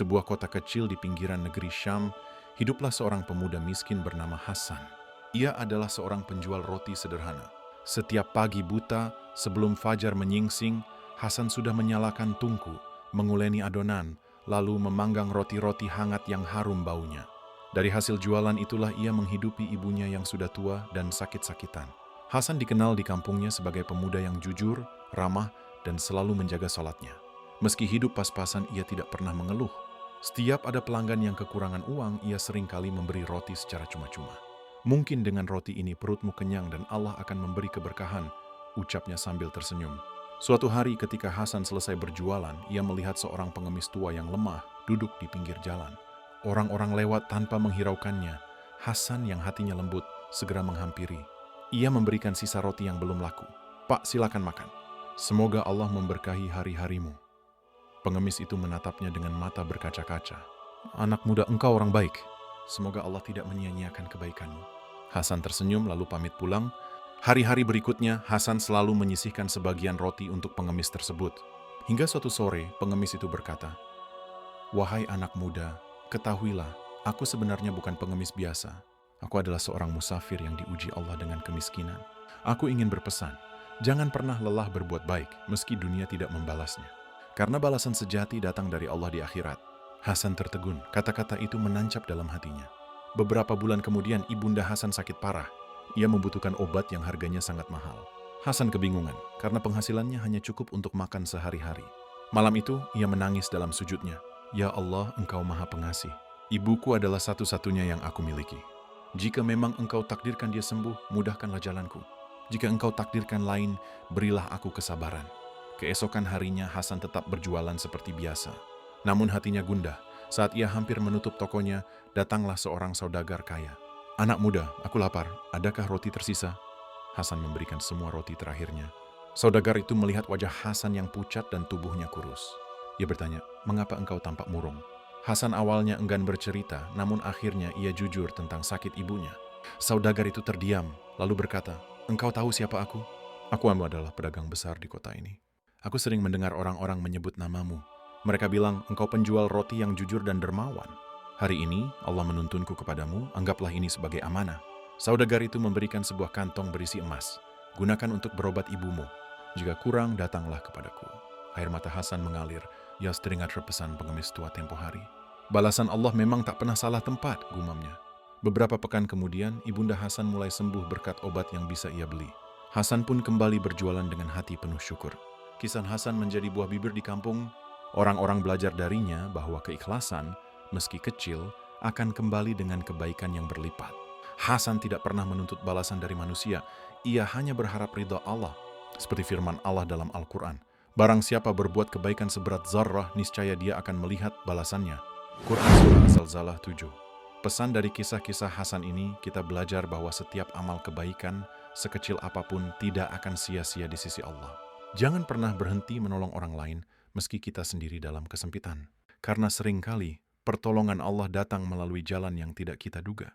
sebuah kota kecil di pinggiran negeri Syam, hiduplah seorang pemuda miskin bernama Hasan. Ia adalah seorang penjual roti sederhana. Setiap pagi buta, sebelum fajar menyingsing, Hasan sudah menyalakan tungku, menguleni adonan, lalu memanggang roti-roti hangat yang harum baunya. Dari hasil jualan itulah ia menghidupi ibunya yang sudah tua dan sakit-sakitan. Hasan dikenal di kampungnya sebagai pemuda yang jujur, ramah, dan selalu menjaga sholatnya. Meski hidup pas-pasan, ia tidak pernah mengeluh. Setiap ada pelanggan yang kekurangan uang, ia seringkali memberi roti secara cuma-cuma. Mungkin dengan roti ini perutmu kenyang dan Allah akan memberi keberkahan, ucapnya sambil tersenyum. Suatu hari ketika Hasan selesai berjualan, ia melihat seorang pengemis tua yang lemah duduk di pinggir jalan. Orang-orang lewat tanpa menghiraukannya. Hasan yang hatinya lembut segera menghampiri. Ia memberikan sisa roti yang belum laku. "Pak, silakan makan. Semoga Allah memberkahi hari-harimu." Pengemis itu menatapnya dengan mata berkaca-kaca. "Anak muda, engkau orang baik. Semoga Allah tidak menyia-nyiakan kebaikanmu." Hasan tersenyum lalu pamit pulang. Hari-hari berikutnya, Hasan selalu menyisihkan sebagian roti untuk pengemis tersebut. Hingga suatu sore, pengemis itu berkata, "Wahai anak muda, ketahuilah, aku sebenarnya bukan pengemis biasa. Aku adalah seorang musafir yang diuji Allah dengan kemiskinan. Aku ingin berpesan, jangan pernah lelah berbuat baik, meski dunia tidak membalasnya. Karena balasan sejati datang dari Allah di akhirat." Hasan tertegun, kata-kata itu menancap dalam hatinya. Beberapa bulan kemudian, ibunda Hasan sakit parah. Ia membutuhkan obat yang harganya sangat mahal. Hasan kebingungan, karena penghasilannya hanya cukup untuk makan sehari-hari. Malam itu, ia menangis dalam sujudnya. "Ya Allah, Engkau Maha Pengasih. Ibuku adalah satu-satunya yang aku miliki. Jika memang Engkau takdirkan dia sembuh, mudahkanlah jalanku. Jika Engkau takdirkan lain, berilah aku kesabaran." Keesokan harinya, Hasan tetap berjualan seperti biasa. Namun hatinya gundah. Saat ia hampir menutup tokonya, datanglah seorang saudagar kaya. "Anak muda, aku lapar. Adakah roti tersisa?" Hasan memberikan semua roti terakhirnya. Saudagar itu melihat wajah Hasan yang pucat dan tubuhnya kurus. Ia bertanya, "Mengapa engkau tampak murung?" Hasan awalnya enggan bercerita, namun akhirnya ia jujur tentang sakit ibunya. Saudagar itu terdiam, lalu berkata, "Engkau tahu siapa aku? Aku adalah pedagang besar di kota ini. Aku sering mendengar orang-orang menyebut namamu. Mereka bilang, engkau penjual roti yang jujur dan dermawan. Hari ini, Allah menuntunku kepadamu, anggaplah ini sebagai amanah." Saudagar itu memberikan sebuah kantong berisi emas. "Gunakan untuk berobat ibumu. Jika kurang, datanglah kepadaku." Air mata Hasan mengalir. Ia teringat pesan pengemis tua tempo hari. Balasan Allah memang tak pernah salah tempat, gumamnya. Beberapa pekan kemudian, ibunda Hasan mulai sembuh berkat obat yang bisa ia beli. Hasan pun kembali berjualan dengan hati penuh syukur. Kisah Hasan menjadi buah bibir di kampung. Orang-orang belajar darinya bahwa keikhlasan, meski kecil, akan kembali dengan kebaikan yang berlipat. Hasan tidak pernah menuntut balasan dari manusia. Ia hanya berharap ridha Allah. Seperti firman Allah dalam Al-Quran, "Barang siapa berbuat kebaikan seberat zarrah, niscaya dia akan melihat balasannya." Quran Surah Az-Zalzalah 7. Pesan dari kisah-kisah Hasan ini, kita belajar bahwa setiap amal kebaikan, sekecil apapun, tidak akan sia-sia di sisi Allah. Jangan pernah berhenti menolong orang lain, meski kita sendiri dalam kesempitan. Karena seringkali, pertolongan Allah datang melalui jalan yang tidak kita duga.